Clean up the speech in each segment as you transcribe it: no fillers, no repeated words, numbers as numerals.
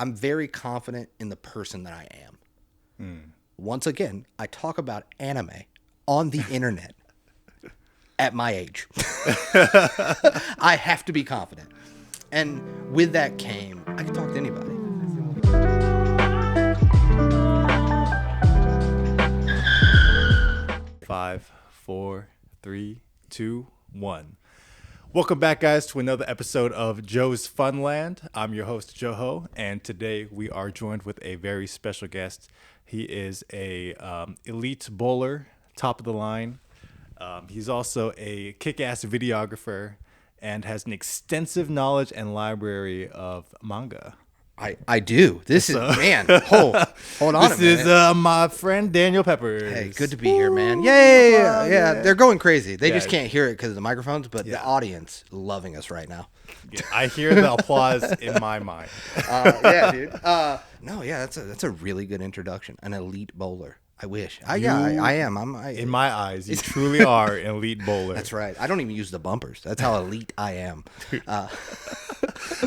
I'm very confident in the person that I am. Once again, I talk about anime on the internet at my age. I have to be confident. And with that came, I can talk to anybody. 5, 4, 3, 2, 1. Welcome back, guys, to another episode of Joe's Funland. I'm your host, Joho, and today we are joined with a very special guest. He is a elite bowler, top of the line. He's also a kick-ass videographer and has an extensive knowledge and library of manga. I do. This is, man, hold on a minute. This is my friend Daniel Peppers. Hey, good to be here, man. Yeah. yeah. They're going crazy. They Yeah. just can't hear it because of the microphones, but the Yeah. audience loving us right now. I hear the applause in my mind. Yeah, dude. That's a really good introduction. An elite bowler. I wish. I am. In my eyes, you truly are an elite bowler. That's right. I don't even use the bumpers. That's how elite I am.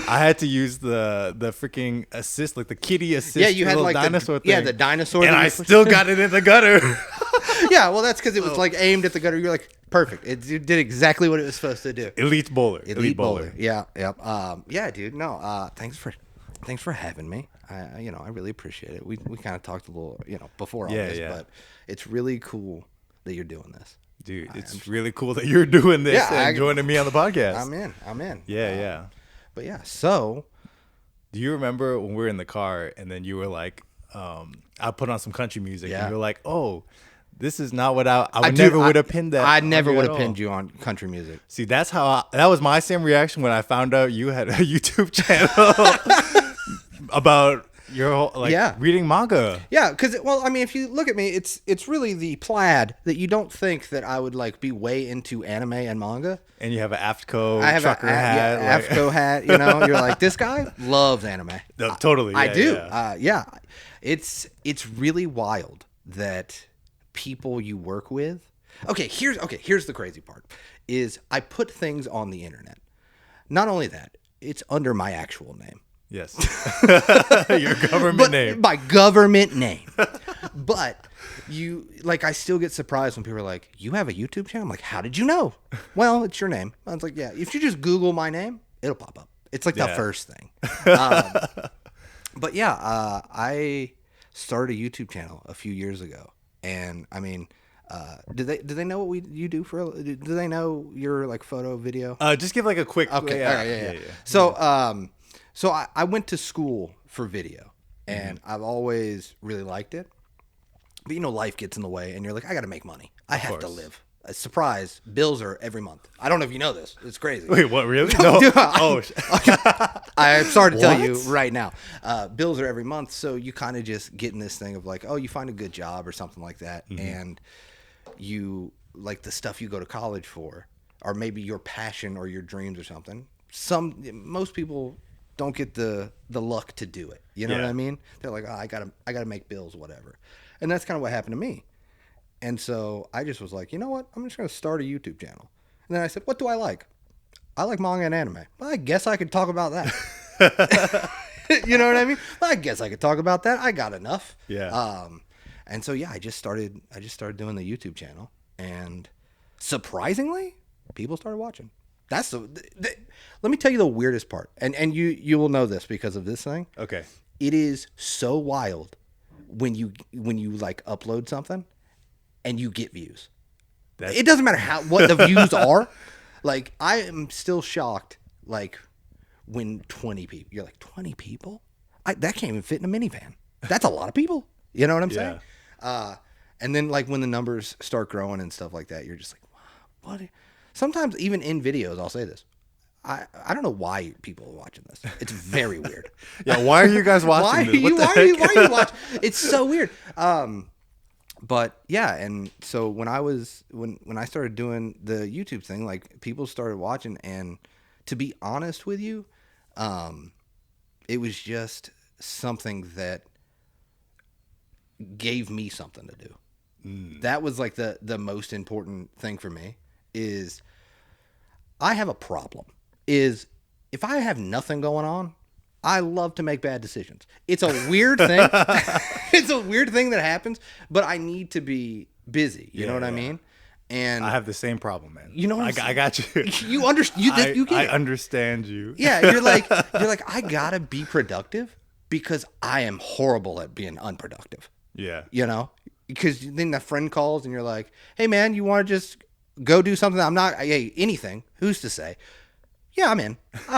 I had to use the freaking assist, like the kitty assist. Yeah, you had little like dinosaur the, thing. the dinosaur. and that I you pushed. still got it in the gutter. Yeah, well, that's because it was like aimed at the gutter. You're like, perfect. It did exactly what it was supposed to do. Elite bowler. Elite bowler. Yeah, yep. Yeah, dude. No, thanks for having me. I really appreciate it. We kind of talked a little, before all this, but it's really cool that you're doing this. Dude, it's really cool that you're doing this and joining me on the podcast. I'm in. Yeah. But yeah, so Do you remember when we were in the car and then you were like, I put on some country music and you were like, oh, this is not what I never would have pinned that. I never would have all. pinned you on country music. See, that was my same reaction when I found out you had a YouTube channel about your whole, reading manga. Yeah, because if you look at me, it's really the plaid that you don't think that I would like be way into anime and manga. And you have an AFTCO I have trucker an hat. AFTCO hat. You're like, this guy loves anime. No, totally. I do. Yeah. It's really wild that people you work with. Here's the crazy part is I put things on the internet. Not only that, it's under my actual name. Yes. Your government name. My government name. But I still get surprised when people are like, you have a YouTube channel? I'm like, how did you know? Well, it's your name. I was like, yeah, if you just Google my name, it'll pop up. It's like the first thing. But yeah, I started a YouTube channel a few years ago. And I mean, do they know what you do do they know your like photo, video? Just give like a quick. Okay. Yeah, All right, yeah. So I went to school for video, and I've always really liked it. But life gets in the way, and you're like, I got to make money. I have to live. A surprise, bills are every month. I don't know if you know this. It's crazy. Wait, what? Really? No. Dude, Oh. I'm sorry to tell you What? right now. Bills are every month, so you kind of just get in this thing of like, oh, you find a good job or something like that, and you like the stuff you go to college for, or maybe your passion or your dreams or something. Most people don't get the luck to do it. You know what I mean? They're like, oh, I gotta make bills, whatever. And that's kind of what happened to me. And so I just was like, you know what? I'm just gonna start a YouTube channel. And then I said, what do I like? I like manga and anime. Well, I guess I could talk about that. You know what I mean? Well, I guess I could talk about that. I got enough. Yeah. And so I just started doing the YouTube channel, and surprisingly, people started watching. That's let me tell you the weirdest part, and you will know this because of this thing. Okay. It is so wild when you like upload something and you get views. It doesn't matter what the views are. Like, I am still shocked. Like, when 20 people, you're like, 20 people? That can't even fit in a minivan. That's a lot of people. You know what I'm saying? And then like when the numbers start growing and stuff like that, you're just like, wow, what? Sometimes even in videos, I'll say this. I don't know why people are watching this. It's very weird. Yeah, why are you guys watching this? Why are you watching? It's so weird. But yeah, and so when I started doing the YouTube thing, like people started watching, and to be honest with you, it was just something that gave me something to do. That was like the most important thing for me is I have a problem. Is if I have nothing going on, I love to make bad decisions. It's a weird thing. It's a weird thing that happens, but I need to be busy. You know what I mean? And I have the same problem, man. You know what I got you. You understand? You get I it. understand you. Yeah, you're like I gotta be productive because I am horrible at being unproductive. Yeah. You know, because then that friend calls and you're like, "Hey, man, you want to just go do something?" I'm not. Hey, anything. Who's to say? Yeah, I'm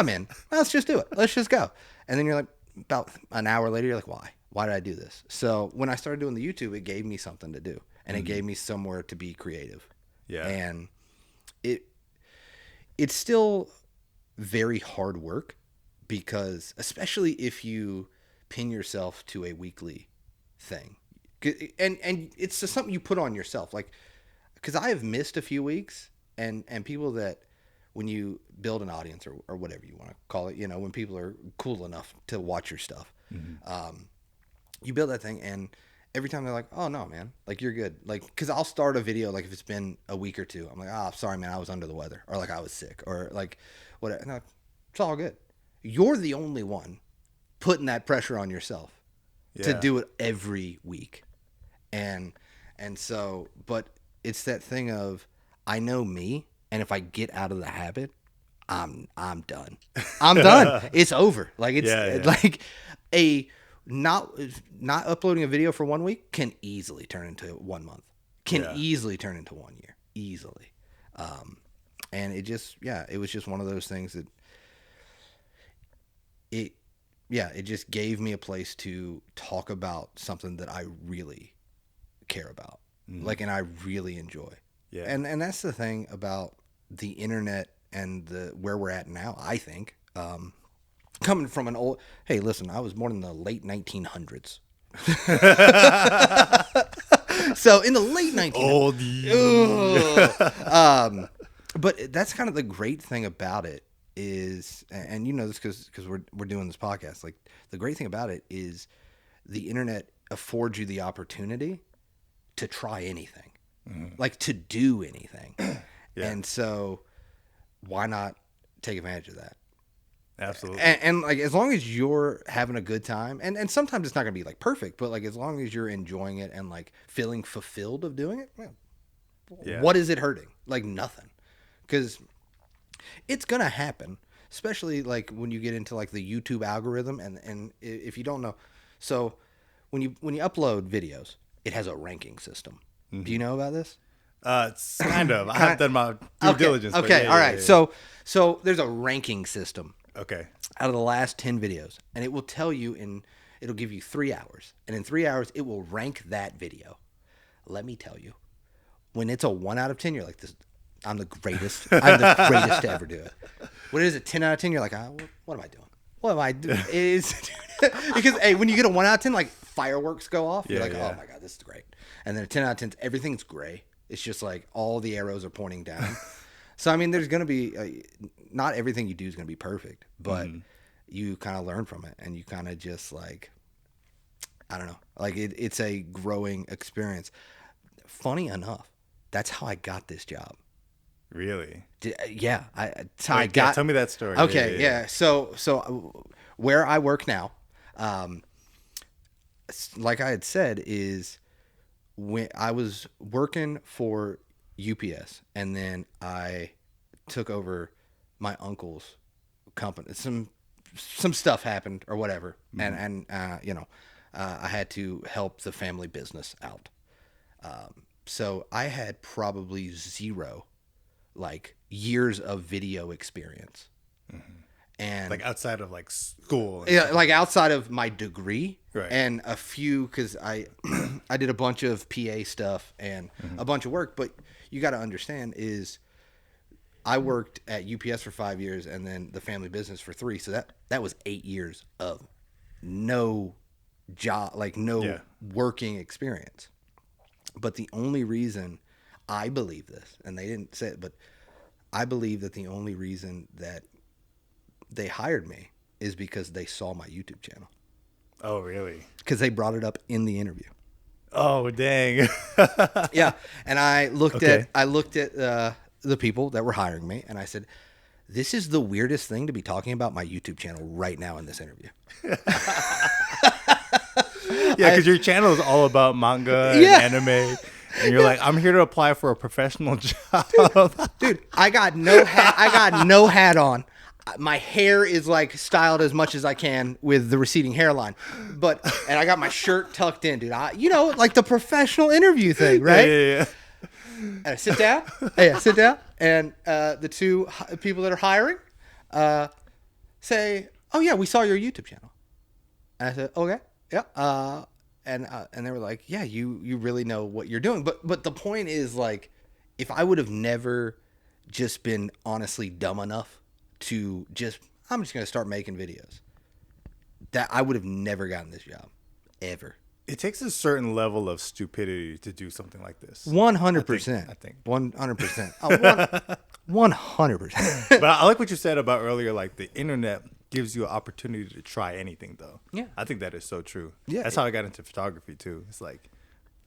in. Let's just do it. Let's just go. And then you're like, about an hour later, you're like, why? Why did I do this? So when I started doing the YouTube, it gave me something to do, and it gave me somewhere to be creative. Yeah. And it's still very hard work because, especially if you pin yourself to a weekly thing, and it's just something you put on yourself. Like, because I have missed a few weeks, and people that, when you build an audience or whatever you want to call it, you know, when people are cool enough to watch your stuff, you build that thing, and every time they're like, "Oh no, man, like you're good," like, because I'll start a video, like if it's been a week or two, I'm like, "Oh, sorry, man, I was under the weather," or like I was sick, or like whatever. And like, it's all good. You're the only one putting that pressure on yourself to do it every week, and so, but it's that thing of, I know me. And if I get out of the habit, I'm done. I'm done. It's over. Like it's like a not uploading a video for 1 week can easily turn into 1 month. Can easily turn into 1 year. Easily. And it was just one of those things that it just gave me a place to talk about something that I really care about. Like, and I really enjoy. Yeah. And that's the thing about the internet and where we're at now, I think, coming from an old, hey, listen, I was born in the late 1900s. So in the late 1900s. But that's kind of the great thing about it is, and you know this because we're doing this podcast, like the great thing about it is the internet affords you the opportunity to try anything. Like to do anything. And so why not take advantage of that? Absolutely. And like, as long as you're having a good time, and sometimes it's not going to be like perfect, but like, as long as you're enjoying it and like feeling fulfilled of doing it, what is it hurting? Like nothing. Because it's going to happen, especially like when you get into like the YouTube algorithm. And if you don't know, so when you upload videos, it has a ranking system. Do you know about this? It's kind of. I haven't done my due diligence. Okay, all right. So there's a ranking system. Okay. Out of the last 10 videos, and it will tell you it'll give you 3 hours, and in 3 hours it will rank that video. Let me tell you, when it's a 1 out of 10, you're like, this, I'm the greatest. I'm the greatest to ever do it. When it is a 10 out of 10, you're like, what am I doing? What am I doing? Because hey, when you get a 1 out of 10, like fireworks go off. You're like, oh my god, this is great. And then a 10 out of 10, everything's gray. It's just like all the arrows are pointing down. So, I mean, there's going to be, not everything you do is going to be perfect, but you kind of learn from it, and you kind of just like, I don't know, like it's a growing experience. Funny enough, that's how I got this job. Really? Yeah. Tell me that story. Okay. Yeah. So where I work now, like I had said, is when I was working for UPS, and then I took over my uncle's company. Some stuff happened or whatever, and you know, I had to help the family business out. So I had probably 0 like years of video experience. And like outside of like school. Yeah, like outside of my degree, right. And a few, because I did a bunch of PA stuff and a bunch of work. But you got to understand is I worked at UPS for 5 years and then the family business for 3. So that was 8 years of no job, like no working experience. But the only reason I believe this, and they didn't say it, but I believe that the only reason that they hired me is because they saw my YouTube channel. Oh, really? Because they brought it up in the interview. Oh, dang. Yeah, and I looked at the people that were hiring me, and I said, this is the weirdest thing to be talking about my YouTube channel right now in this interview. Yeah, because your channel is all about manga and anime. And you're like, I'm here to apply for a professional job. Dude, I got no hat. I got no hat on. My hair is like styled as much as I can with the receding hairline, and I got my shirt tucked in, dude. Like the professional interview thing, right? Yeah. And I sit down. Yeah, sit down. And the two people that are hiring say, "Oh yeah, we saw your YouTube channel." And I said, "Okay, yeah." And they were like, "Yeah, you really know what you're doing." But the point is, like, if I would have never just been honestly dumb enough to I'm just gonna start making videos, that I would have never gotten this job, ever. It takes a certain level of stupidity to do something like this. 100%. I think 100%. 100%. But I like what you said about earlier, like the internet gives you an opportunity to try anything, though. Yeah. I think that is so true. Yeah. That's how I got into photography, too. It's like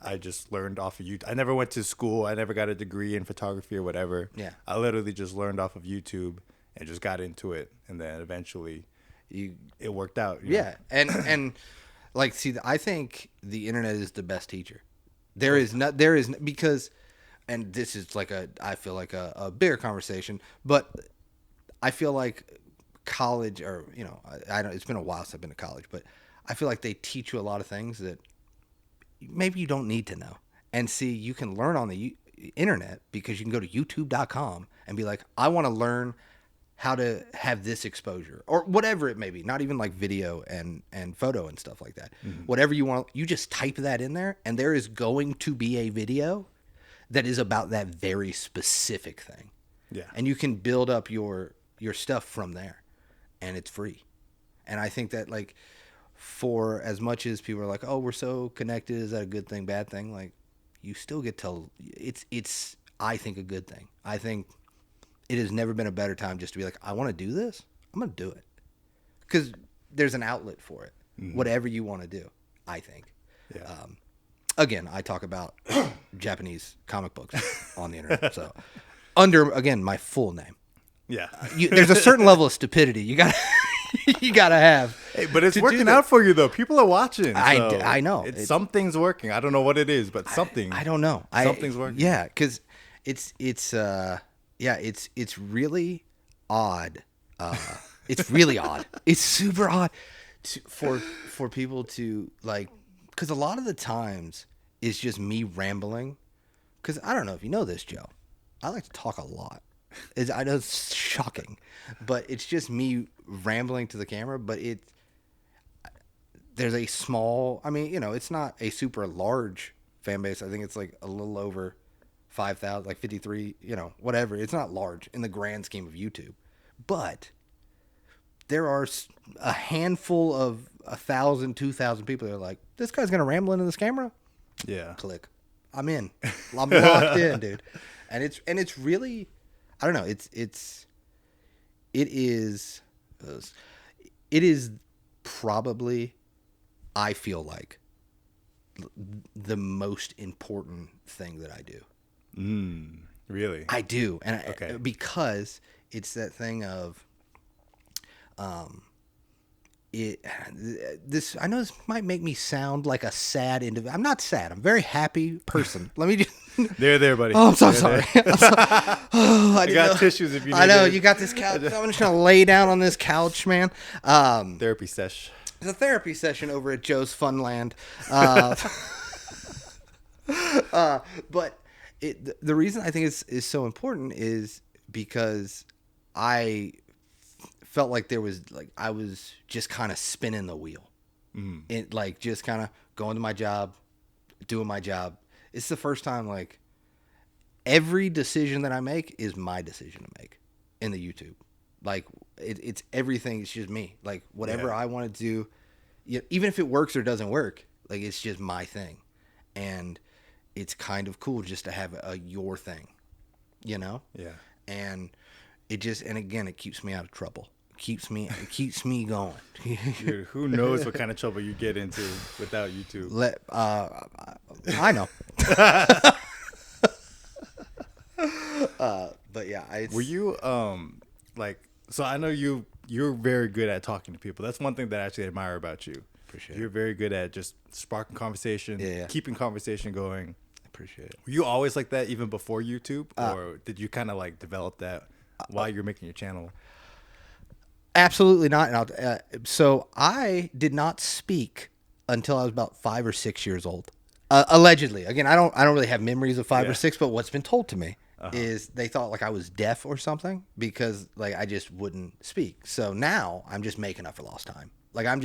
I just learned off of YouTube. I never went to school. I never got a degree in photography or whatever. Yeah. I literally just learned off of YouTube and just got into it. And then eventually it worked out. you know? Yeah. And like, see, I think the internet is the best teacher. Because, and this is like I feel like a bigger conversation, but I feel like college, or, I don't, it's been a while since I've been to college, but I feel like they teach you a lot of things that maybe you don't need to know. And see, you can learn on the internet because you can go to youtube.com and be like, I want to learn how to have this exposure, or whatever it may be, not even like video and photo and stuff like that. Mm-hmm. Whatever you want, you just type that in there, and there is going to be a video that is about that very specific thing. Yeah. And you can build up your stuff from there, and it's free. And I think that, like, for as much as people are like, oh, we're so connected, is that a good thing, bad thing? Like, you still get to, it's I think, a good thing. I think it has never been a better time just to be like, I want to do this, I'm going to do it. Because there's an outlet for it. Mm-hmm. Whatever you want to do, I think. Yeah. Again, I talk about Japanese comic books on the internet. So, under, again, my full name. Yeah. There's a certain level of stupidity you got to have. Hey, but it's working out for you, though. People are watching. So I know. Something's working. I don't know what it is, but something. I don't know. Something's working. Yeah, because it's really odd. It's really odd. It's super odd for people to, like, because a lot of the times it's just me rambling. Because I don't know if you know this, Joe. I like to talk a lot. I know it's shocking, but it's just me rambling to the camera. But there's a small, it's not a super large fan base. I think it's like a little over 5,000, like 53, whatever. It's not large in the grand scheme of YouTube, but there are a handful of 1,000, 2,000 people that are like, this guy's gonna ramble into this camera. Yeah. Click. I'm in. I'm locked in, dude. And it's really, I don't know. It is probably, I feel like, the most important thing that I do. Really? I do. And because it's that thing of, I know this might make me sound like a sad individual. I'm not sad. I'm a very happy person. Let me just. There, buddy. Oh, I'm so sorry. I got tissues if you need I know. it. You got this couch. I'm just going to lay down on this couch, man. Therapy sesh. It's a therapy session over at Joe's Funland. But the reason I think is so important is because I felt like I was just kind of spinning the wheel. It, like, just kind of going to my job, doing my job. It's the first time, like, every decision that I make is my decision to make in the YouTube. Like, it's everything. It's just me. Like, whatever I want to do, even if it works or doesn't work, like, it's just my thing. And it's kind of cool just to have your thing, Yeah. And again, it keeps me out of trouble. It keeps me going. Dude, who knows what kind of trouble you get into without YouTube? I know. But yeah, were you like, so I know you're very good at talking to people. That's one thing that I actually admire about you. Appreciate You're it. very good at just sparking conversation, Yeah. keeping conversation going. Appreciate it. Were you always like that even before YouTube, or did you kind of like develop that while you're making your channel? Absolutely not. And so I did not speak until I was about 5 or 6 years old. Allegedly. Again, I don't really have memories of 5 Yeah. or 6, but what's been told to me is they thought like I was deaf or something because like I just wouldn't speak. So now I'm just making up for lost time. Like I'm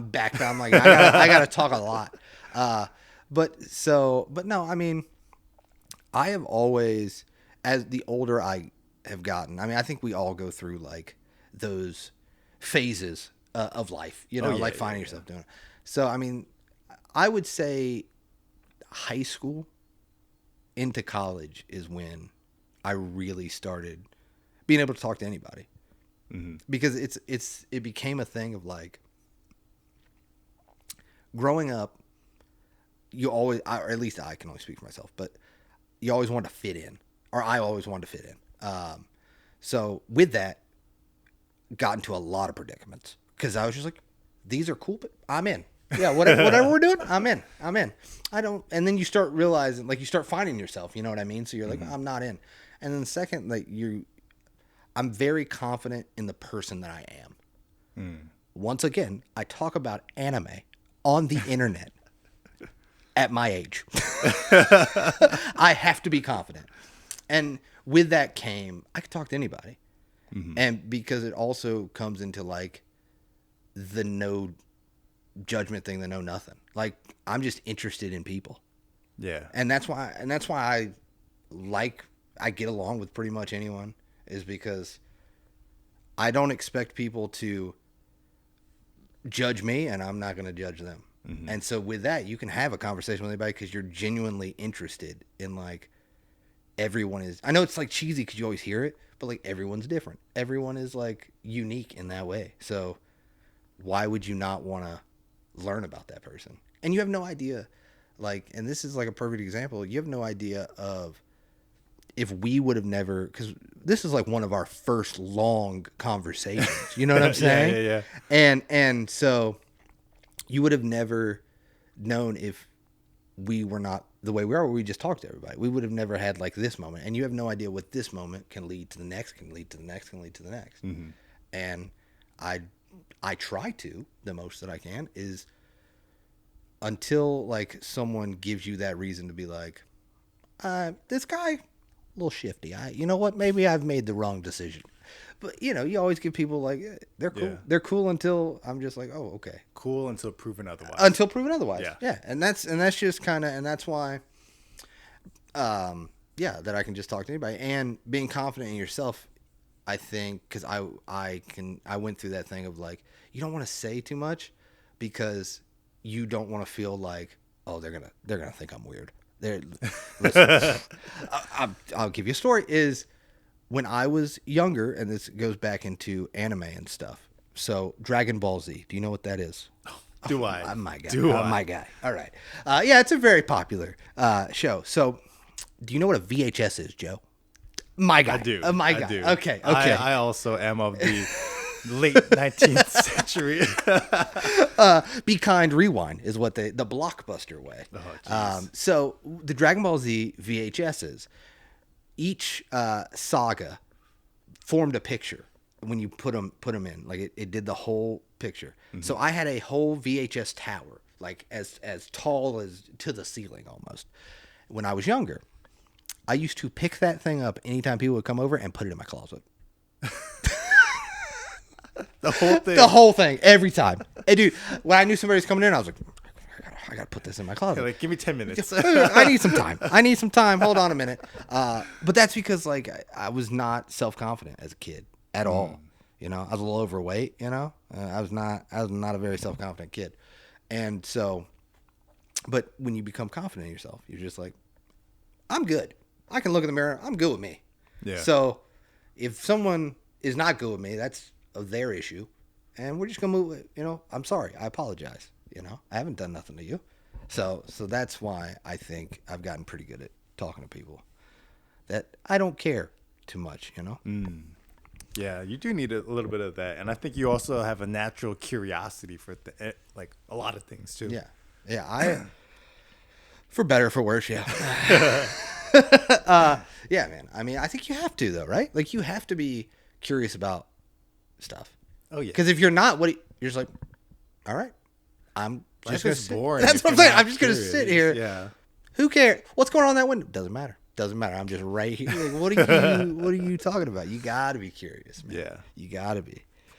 back. I'm like I gotta talk a lot. But no, I mean, I have always, as the older I have gotten, I mean, I think we all go through like those phases of life, you know, yeah, like yeah, finding yourself doing it. So, I mean, I would say high school into college is when I really started being able to talk to anybody, because it became a thing of like growing up. You always, or at least I can only speak for myself, but you always wanted to fit in, or I always wanted to fit in. So with that, got into a lot of predicaments because I was just like, these are cool, but I'm in. Yeah, whatever we're doing, I'm in. I don't. And then you start realizing, like, you start finding yourself. You know what I mean? So you're like, I'm not in. And then second, like I'm very confident in the person that I am. Once again, I talk about anime on the internet. At my age, I have to be confident. And with that came, I could talk to anybody. And because it also comes into like the no judgment thing, the no nothing. Like I'm just interested in people. Yeah. And that's why I get along with pretty much anyone, is because I don't expect people to judge me and I'm not going to judge them. And so with that, you can have a conversation with anybody because you're genuinely interested in like everyone is. I know it's like cheesy because you always hear it, but like everyone's different. Everyone is like unique in that way. So why would you not want to learn about that person? And you have no idea, like, and this is like a perfect example. You have no idea of if we would have never, because this is like one of our first long conversations. You know what I'm saying? Yeah. And so you would have never known if we were not the way we are, where we just talk to everybody. We would have never had like this moment. And you have no idea what this moment can lead to the next, can lead to the next, can lead to the next. And I try to, the most that I can, is until like someone gives you that reason to be like, this guy, a little shifty. You know what? Maybe I've made the wrong decision. But you know, you always give people like they're cool. Yeah. They're cool until I'm just like, oh, okay. Cool until proven otherwise. Until proven otherwise. Yeah. And that's just kind of, and that's why, that I can just talk to anybody, and being confident in yourself. I think because I went through that thing of like, you don't want to say too much because you don't want to feel like, oh, they're gonna think I'm weird. Listen, I'll give you a story. Is when I was younger, and this goes back into anime and stuff. So Dragon Ball Z, do you know what that is? Do I? I'm my guy. Do I? My guy. All right. Yeah, it's a very popular show. So do you know what a VHS is, Joe? My guy. I do. My guy. I do. Okay. I also am of the late 19th century. Be Kind Rewind is what the blockbuster way. Oh, jeez. So the Dragon Ball Z VHSs, each saga formed a picture when you put them in. Like it did the whole picture. So I had a whole VHS tower, like as tall as to the ceiling almost. When I was younger, I used to pick that thing up anytime people would come over and put it in my closet. The whole thing. The whole thing, every time. Hey, dude, when I knew somebody was coming in, I was like, I gotta put this in my closet. Like, give me 10 minutes. I need some time. Hold on a minute. But that's because like I was not self-confident as a kid at all. You know, I was a little overweight. You know, I was not a very self-confident kid, and so. But when you become confident in yourself, you're just like, I'm good. I can look in the mirror. I'm good with me. Yeah. So if someone is not good with me, that's their issue, and we're just gonna move. You know, I'm sorry. I apologize. You know, I haven't done nothing to you. So that's why I think I've gotten pretty good at talking to people. That I don't care too much. You know. Yeah, you do need a little bit of that, and I think you also have a natural curiosity for like a lot of things too. Yeah, yeah. For better or for worse, yeah. Yeah, man. I mean, I think you have to though, right? Like you have to be curious about stuff. Oh yeah. Because if you're not, you're just like, all right, I'm just Life is gonna boring. That's if what I'm you're saying. not I'm just gonna curious. sit here. Yeah. Who cares? What's going on in that window? Doesn't matter. Doesn't matter. I'm just right here. Like, what are you talking about? You gotta be curious, man. Yeah. You gotta be.